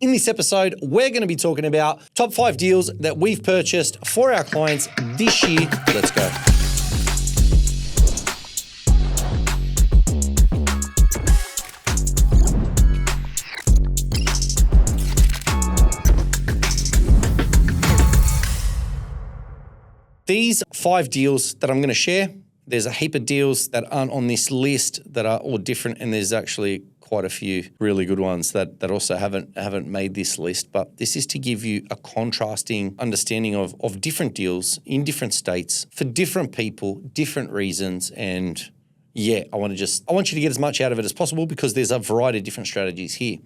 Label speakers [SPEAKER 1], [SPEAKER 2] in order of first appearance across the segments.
[SPEAKER 1] In this episode, we're going to be talking about top 5 deals that we've purchased for our clients this year. Let's go. These 5 deals that I'm going to share, there's a heap of deals that aren't on this list that are all different, and there's actually quite a few really good ones that also haven't made this list. But this is to give you a contrasting understanding of different deals in different states for different people, different reasons. And yeah, I want you to get as much out of it as possible because there's a variety of different strategies here.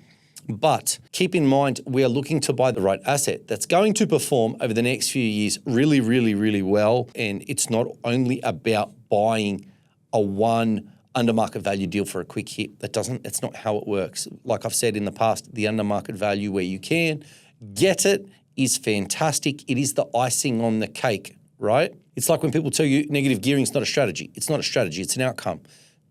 [SPEAKER 1] But keep in mind, we are looking to buy the right asset that's going to perform over the next few years really, really, really well. And it's not only about buying a one under market value deal for a quick hit. It's not how it works. Like I've said in the past, the under market value where you can get it is fantastic. It is the icing on the cake, right? It's like when people tell you negative gearing is not a strategy. It's not a strategy, it's an outcome.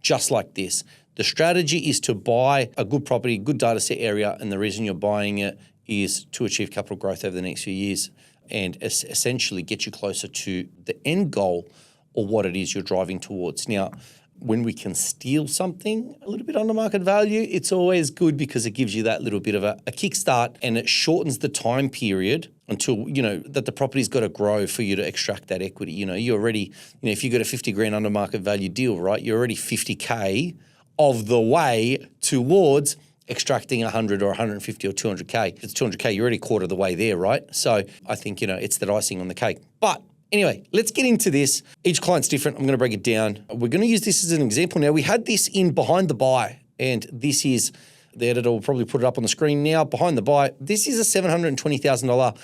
[SPEAKER 1] Just like this. The strategy is to buy a good property, good data set area, and the reason you're buying it is to achieve capital growth over the next few years and essentially get you closer to the end goal or what it is you're driving towards. Now, when we can steal something a little bit under market value, it's always good because it gives you that little bit of a kickstart and it shortens the time period until, that the property's got to grow for you to extract that equity. You're already, if you got a 50 grand under market value deal, right, you're already 50K of the way towards extracting 100 or 150 or 200K. If it's 200K, you're already a quarter of the way there, right? So I think, it's that icing on the cake. But anyway, let's get into this. Each client's different. I'm going to break it down. We're going to use this as an example now. We had this in Behind the Buy, and this is, the editor will probably put it up on the screen now. Behind the Buy, this is a $720,000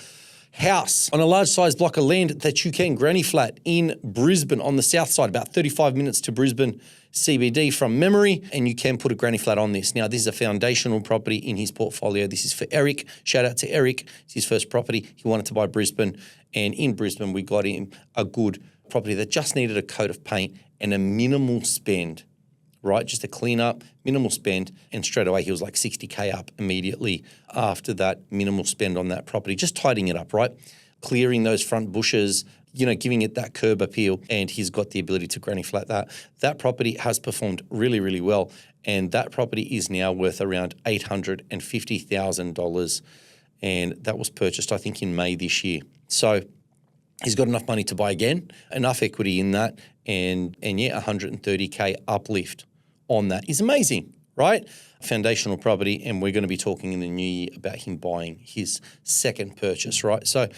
[SPEAKER 1] house on a large size block of land that you can granny flat in Brisbane on the south side, about 35 minutes to Brisbane CBD from memory, and you can put a granny flat on this. Now, this is a foundational property in his portfolio. This is for Eric. Shout out to Eric. It's his first property. He wanted to buy Brisbane, and in Brisbane, we got him a good property that just needed a coat of paint and a minimal spend, right? Just a clean up, minimal spend, and straight away he was like 60K up immediately after that minimal spend on that property, just tidying it up, right? Clearing those front bushes, giving it that curb appeal, and he's got the ability to granny flat that. That property has performed really, really well, and that property is now worth around $850,000, and that was purchased, I think, in May this year. So he's got enough money to buy again, enough equity in that, and yeah, 130K uplift on that is amazing, right? Foundational property, and we're going to be talking in the new year about him buying his second purchase, right? So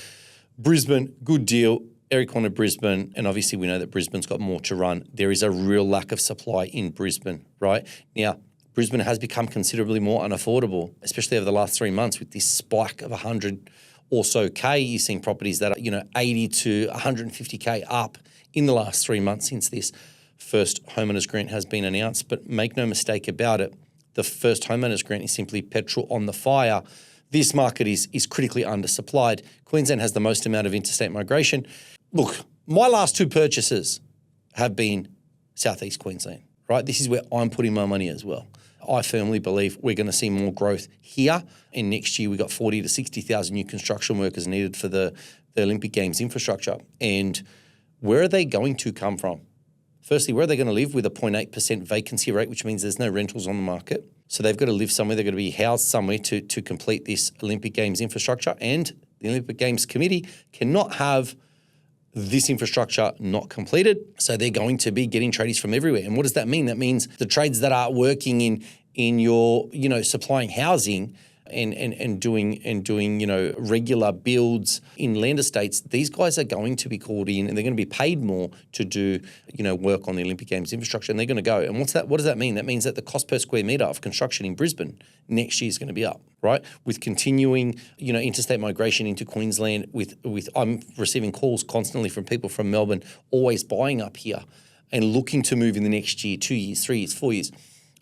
[SPEAKER 1] Brisbane, good deal. Eric wanted Brisbane, and obviously we know that Brisbane's got more to run. There is a real lack of supply in Brisbane, right? Now, Brisbane has become considerably more unaffordable, especially over the last 3 months with this spike of 100 or so K. You're seeing properties that are, 80 to 150K up in the last 3 months since this first homeowners grant has been announced. But make no mistake about it, the first homeowners grant is simply petrol on the fire. This market is critically undersupplied. Queensland has the most amount of interstate migration. Look, my last 2 purchases have been Southeast Queensland, right? This is where I'm putting my money as well. I firmly believe we're going to see more growth here. And next year, we got 40 to 60,000 new construction workers needed for the Olympic Games infrastructure. And where are they going to come from? Firstly, where are they going to live with a 0.8% vacancy rate, which means there's no rentals on the market? So they've got to live somewhere. They're going to be housed somewhere to complete this Olympic Games infrastructure. And the Olympic Games Committee cannot have this infrastructure not completed. So they're going to be getting tradies from everywhere. And what does that mean? That means the trades that are working in your, supplying housing and doing regular builds in land estates, these guys are going to be called in and they're going to be paid more to do, work on the Olympic Games infrastructure, and they're going to go. And what does that mean? That means that the cost per square metre of construction in Brisbane next year is going to be up, right? With continuing, interstate migration into Queensland, with I'm receiving calls constantly from people from Melbourne always buying up here and looking to move in the next year, 2 years, 3 years, 4 years.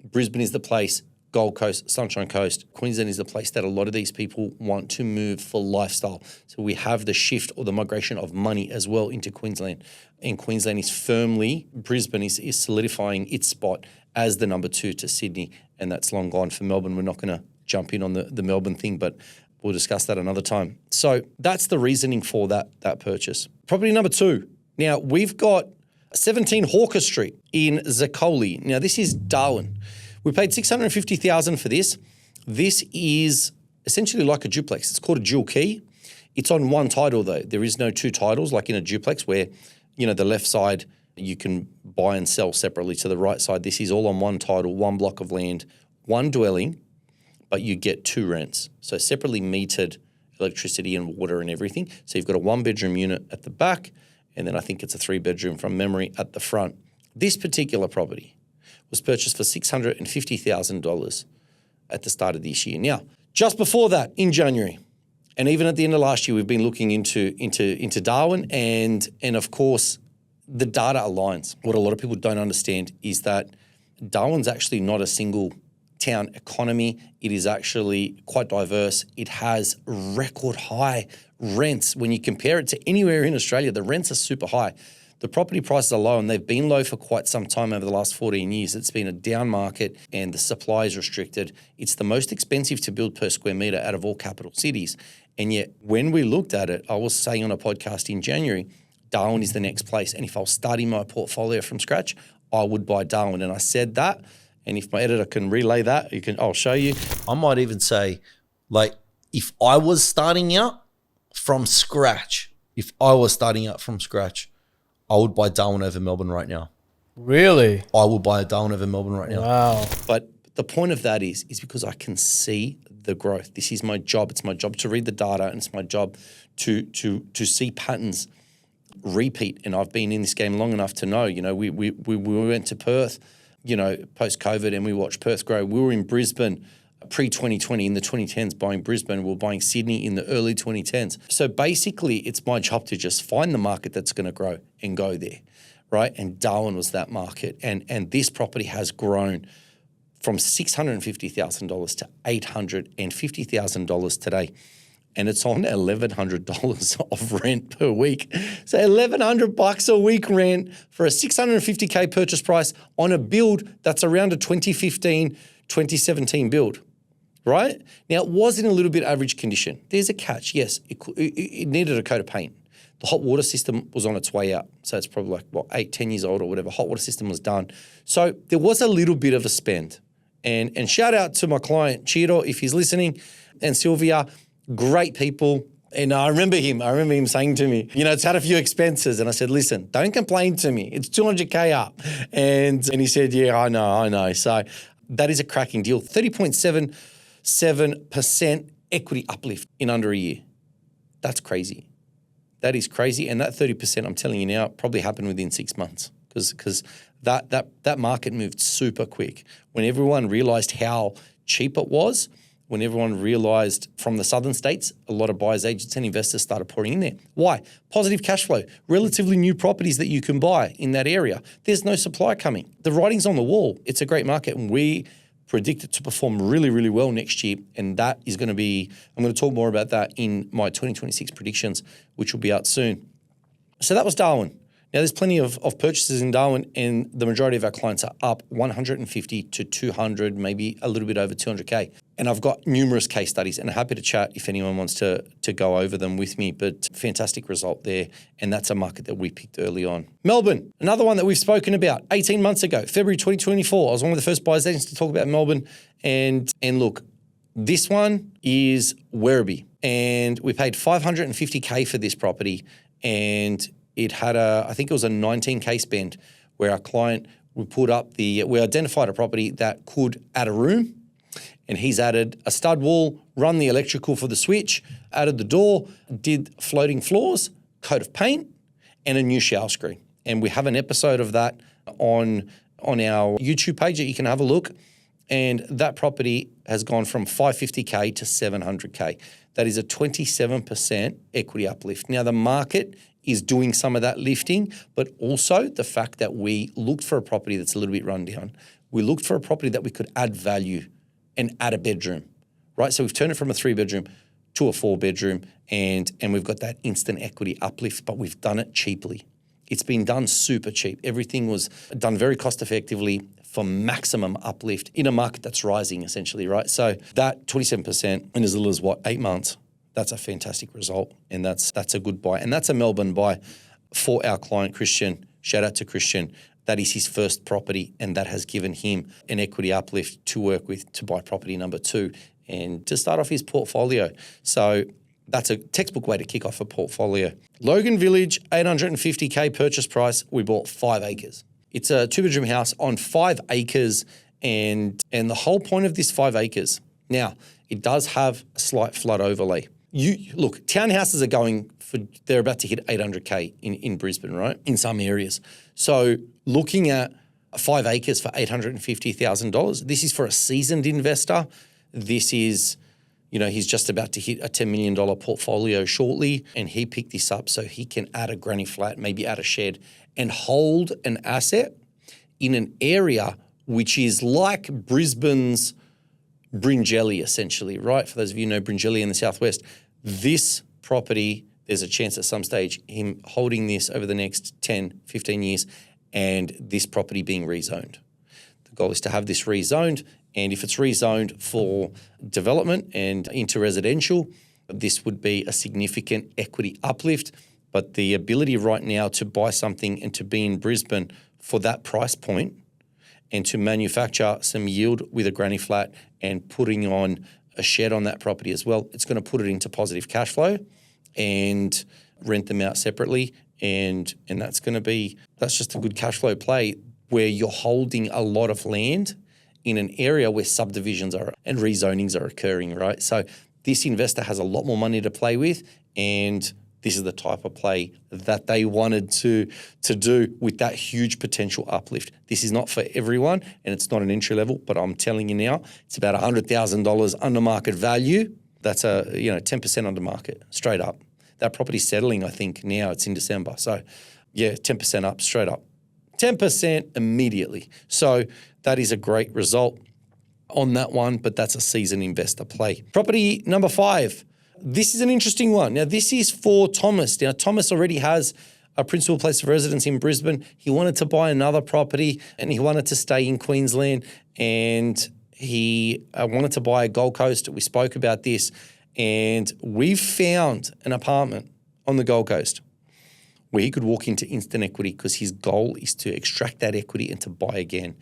[SPEAKER 1] Brisbane is the place. Gold Coast, Sunshine Coast, Queensland is the place that a lot of these people want to move for lifestyle. So we have the shift or the migration of money as well into Queensland. And Queensland is firmly, Brisbane is solidifying its spot as the number 2 to Sydney. And that's long gone for Melbourne. We're not going to jump in on the Melbourne thing, but we'll discuss that another time. So that's the reasoning for that purchase. Property number 2. Now, we've got 17 Hawker Street in Zuccoli. Now, this is Darwin. We paid $650,000 for this. This is essentially like a duplex. It's called a dual key. It's on one title though. There is no two titles like in a duplex where, the left side you can buy and sell separately to the right side. This is all on one title, one block of land, one dwelling, but you get 2 rents. So separately metered electricity and water and everything. So you've got a 1-bedroom unit at the back, and then I think it's a 3-bedroom from memory at the front. This particular property was purchased for $650,000 at the start of this year. Now, just before that, in January, and even at the end of last year, we've been looking into Darwin, and of course, the data aligns. What a lot of people don't understand is that Darwin's actually not a single town economy. It is actually quite diverse. It has record high rents. When you compare it to anywhere in Australia, the rents are super high. The property prices are low, and they've been low for quite some time over the last 14 years. It's been a down market and the supply is restricted. It's the most expensive to build per square metre out of all capital cities. And yet, when we looked at it, I was saying on a podcast in January, Darwin is the next place. And if I was starting my portfolio from scratch, I would buy Darwin. And I said that. And if my editor can relay that, I'll show you.
[SPEAKER 2] I might even say, if I was starting out from scratch, I would buy Darwin over Melbourne right now.
[SPEAKER 3] Really?
[SPEAKER 2] I would buy a Darwin over Melbourne right now.
[SPEAKER 3] Wow.
[SPEAKER 1] But the point of that is because I can see the growth. This is my job. It's my job to read the data, and it's my job to see patterns repeat. And I've been in this game long enough to know, we went to Perth, post-COVID, and we watched Perth grow. We were in Brisbane pre-2020 in the 2010s buying Brisbane. We were buying Sydney in the early 2010s. So basically, it's my job to just find the market that's going to grow and go there, right? And Darwin was that market. And this property has grown from $650,000 to $850,000 today. And it's on $1,100 of rent per week. So $1,100 a week rent for a $650K purchase price on a build that's around a 2015, 2017 build, right? Now, it was in a little bit average condition. There's a catch, yes. It needed a coat of paint. The hot water system was on its way out. So it's probably 8-10 years old or whatever. Hot water system was done. So there was a little bit of a spend. And shout out to my client, Chiro, if he's listening, and Sylvia, great people. And I remember him saying to me, it's had a few expenses. And I said, listen, don't complain to me. It's $200K up. And he said, yeah, I know. So that is a cracking deal. 30.77% equity uplift in under a year. That's crazy. That is crazy. And that 30%, I'm telling you now, probably happened within 6 months because that market moved super quick. When everyone realized how cheap it was, when everyone realized from the southern states, a lot of buyers, agents and investors started pouring in there. Why? Positive cash flow, relatively new properties that you can buy in that area. There's no supply coming. The writing's on the wall. It's a great market, and we predict it to perform really, really well next year. And that is going to be, I'm going to talk more about that in my 2026 predictions, which will be out soon. So that was Darwin. Now, there's plenty of purchases in Darwin, and the majority of our clients are up 150 to 200, maybe a little bit over 200K. And I've got numerous case studies, and I'm happy to chat if anyone wants to go over them with me, but fantastic result there. And that's a market that we picked early on. Melbourne, another one that we've spoken about 18 months ago, February 2024. I was one of the first buyers agents to talk about Melbourne. And look, this one is Werribee, and we paid $550K for this property, and it had I think it was a $19K spend where our client we identified a property that could add a room, and he's added a stud wall, run the electrical for the switch, added the door, did floating floors, coat of paint, and a new shower screen. And we have an episode of that on our YouTube page that you can have a look. And that property has gone from $550K to $700K. That is a 27% equity uplift. Now, the market is doing some of that lifting, but also the fact that we looked for a property that's a little bit run down. We looked for a property that we could add value and add a bedroom, right? So we've turned it from a 3-bedroom to a 4-bedroom, and we've got that instant equity uplift, but we've done it cheaply. It's been done super cheap. Everything was done very cost effectively, for maximum uplift in a market that's rising, essentially, right? So that 27% in as little as 8 months, that's a fantastic result. And that's a good buy. And that's a Melbourne buy for our client, Christian. Shout out to Christian. That is his first property, and that has given him an equity uplift to work with to buy property number 2 and to start off his portfolio. So that's a textbook way to kick off a portfolio. Logan Village, 850K purchase price. We bought 5 acres. It's a 2-bedroom house on 5 acres, and the whole point of this 5 acres, now, it does have a slight flood overlay. Look, townhouses are going for, they're about to hit 800K in Brisbane, right? In some areas. So looking at 5 acres for $850,000, this is for a seasoned investor. This is, he's just about to hit a $10 million portfolio shortly, and he picked this up so he can add a granny flat, maybe add a shed, and hold an asset in an area which is like Brisbane's Bringelly, essentially, right? For those of you who know Bringelly in the southwest, this property, there's a chance at some stage him holding this over the next 10, 15 years and this property being rezoned. The goal is to have this rezoned, and if it's rezoned for development and into residential, this would be a significant equity uplift. But the ability right now to buy something and to be in Brisbane for that price point and to manufacture some yield with a granny flat and putting on a shed on that property as well, it's going to put it into positive cash flow and rent them out separately. And that's just a good cash flow play where you're holding a lot of land in an area where subdivisions are and rezonings are occurring, right? So this investor has a lot more money to play with, and this is the type of play that they wanted to do with that huge potential uplift. This is not for everyone, and it's not an entry level, but I'm telling you now, it's about $100,000 under market value. That's 10% under market, straight up. That property's settling, I think, now. It's in December. So, 10% up, straight up. 10% immediately. So that is a great result on that one, but that's a seasoned investor play. Property number 5. This is an interesting one. Now, this is for Thomas. Now, Thomas already has a principal place of residence in Brisbane. He wanted to buy another property and he wanted to stay in Queensland, and he wanted to buy a Gold Coast. We spoke about this, and we've found an apartment on the Gold Coast where he could walk into instant equity because his goal is to extract that equity and to buy again.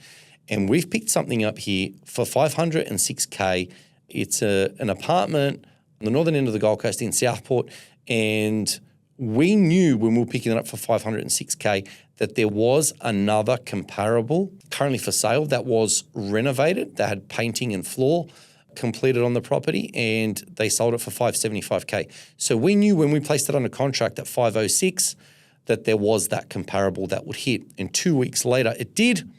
[SPEAKER 1] And we've picked something up here for $506K. It's an apartment on the northern end of the Gold Coast in Southport, and we knew when we were picking it up for $506K that there was another comparable currently for sale that was renovated, that had painting and floor completed on the property, and they sold it for $575K. So we knew when we placed it under contract at $506 that there was that comparable that would hit. And 2 weeks later it did,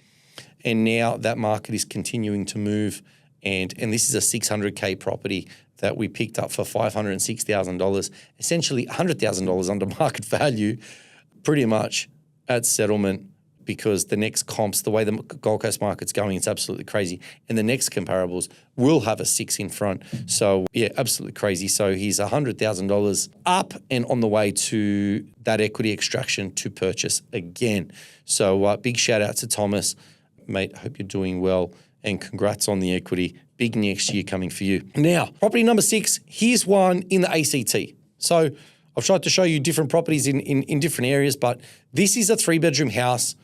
[SPEAKER 1] and now that market is continuing to move, and this is a $600K property that we picked up for $506,000, essentially $100,000 under market value, pretty much at settlement, because the next comps, the way the Gold Coast market's going, it's absolutely crazy. And the next comparables will have a 6 in front. So, absolutely crazy. So he's $100,000 up and on the way to that equity extraction to purchase again. So big shout out to Thomas. Mate, hope you're doing well, and congrats on the equity. Big next year coming for you. Now, property number 6, here's one in the ACT. So I've tried to show you different properties in different areas, but this is a 3-bedroom house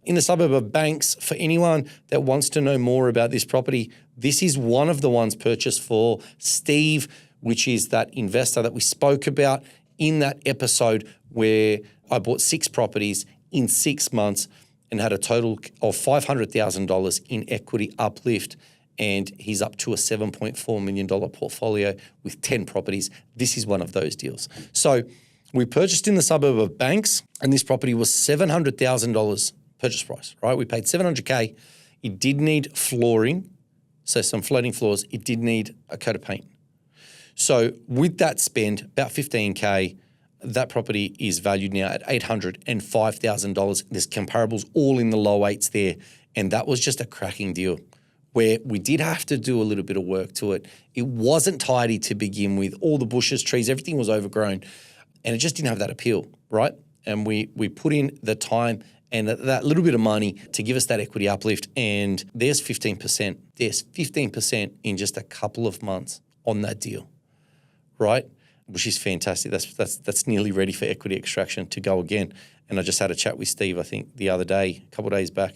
[SPEAKER 1] in the suburb of Banks. For anyone that wants to know more about this property, this is one of the ones purchased for Steve, which is that investor that we spoke about in that episode where I bought 6 properties in 6 months and had a total of $500,000 in equity uplift. And he's up to a $7.4 million portfolio with 10 properties. This is one of those deals. So we purchased in the suburb of Banks, and this property was $700,000 purchase price, right? We paid $700K. It did need flooring, so some floating floors. It did need a coat of paint. So with that spend, about $15K, that property is valued now at $805,000. There's comparables all in the low 8s there. And that was just a cracking deal where we did have to do a little bit of work to it. It wasn't tidy to begin with. All the bushes, trees, everything was overgrown, and it just didn't have that appeal, right? And we put in the time and that little bit of money to give us that equity uplift. And there's 15%. There's 15% in just a couple of months on that deal, right? Which is fantastic. That's nearly ready for equity extraction to go again. And I just had a chat with Steve, I think, the other day, a couple of days back.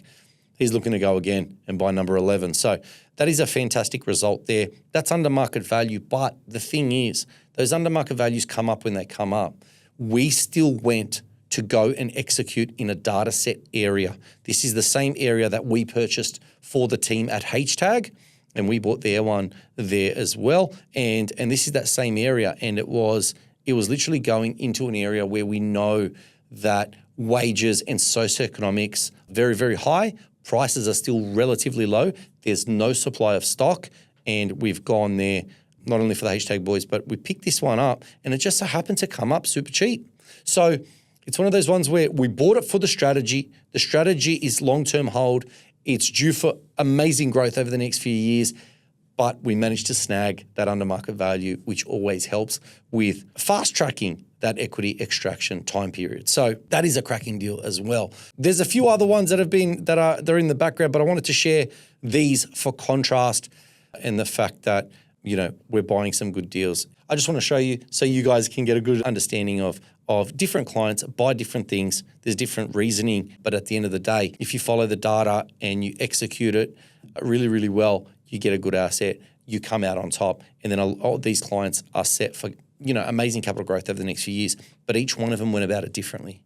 [SPEAKER 1] He's looking to go again and buy number 11. So that is a fantastic result there. That's under market value. But the thing is, those under market values come up when they come up. We still went to go and execute in a data set area. This is the same area that we purchased for the team at H-Tag, and we bought their one there as well. And this is that same area, and it was literally going into an area where we know that wages and socioeconomics very, very high. Prices are still relatively low. There's no supply of stock, and we've gone there not only for the H-Tag boys, but we picked this one up, and it just so happened to come up super cheap. So it's one of those ones where we bought it for the strategy. The strategy is long-term hold. It's due for amazing growth over the next few years, but we managed to snag that under market value, which always helps with fast-tracking that equity extraction time period. So that is a cracking deal as well. There's a few other ones they're in the background, but I wanted to share these for contrast and the fact that, we're buying some good deals. I just want to show you so you guys can get a good understanding of different clients buy different things. There's different reasoning, but at the end of the day, if you follow the data and you execute it really, really well, you get a good asset, you come out on top, and then all these clients are set for amazing capital growth over the next few years, but each one of them went about it differently,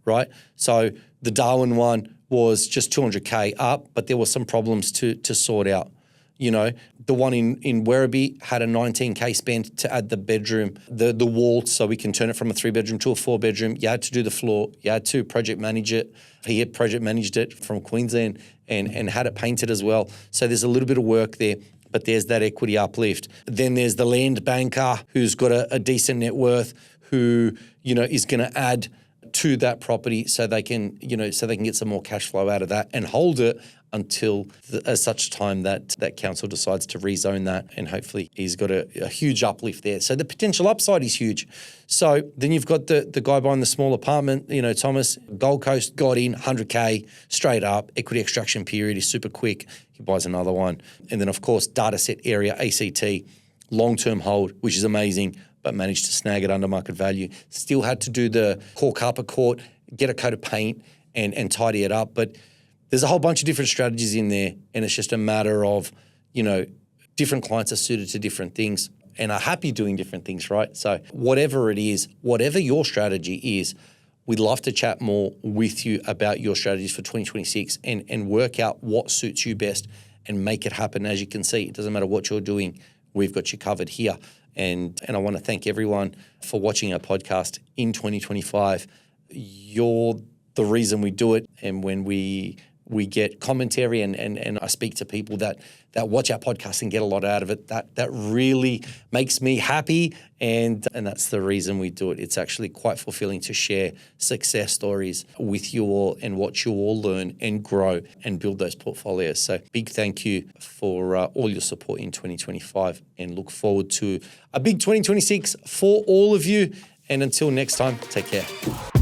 [SPEAKER 1] right? So the Darwin one was just 200K up, but there were some problems to sort out. The one in Werribee had a 19K spend to add the bedroom, the wall, so we can turn it from a 3-bedroom to a 4-bedroom. You had to do the floor. You had to project manage it. He had project managed it from Queensland and had it painted as well. So there's a little bit of work there, but there's that equity uplift. Then there's the land banker who's got a decent net worth who, is going to add to that property so they can get some more cash flow out of that and hold it until such time that council decides to rezone that, and hopefully he's got a huge uplift there. So the potential upside is huge. So then you've got the guy buying the small apartment, Thomas, Gold Coast got in 100K straight up, equity extraction period is super quick. He buys another one. And then of course, data set area, ACT, long-term hold, which is amazing, but managed to snag it under market value. Still had to do the core carpet court, get a coat of paint and tidy it up. But there's a whole bunch of different strategies in there, and it's just a matter of, different clients are suited to different things and are happy doing different things, right? So whatever it is, whatever your strategy is, we'd love to chat more with you about your strategies for 2026 and work out what suits you best and make it happen. As you can see, it doesn't matter what you're doing, we've got you covered here. And I want to thank everyone for watching our podcast in 2025. You're the reason we do it. And when we get commentary and I speak to people that watch our podcast and get a lot out of it, that really makes me happy. And that's the reason we do it. It's actually quite fulfilling to share success stories with you all and watch you all learn and grow and build those portfolios. So big thank you for all your support in 2025, and look forward to a big 2026 for all of you. And until next time, take care.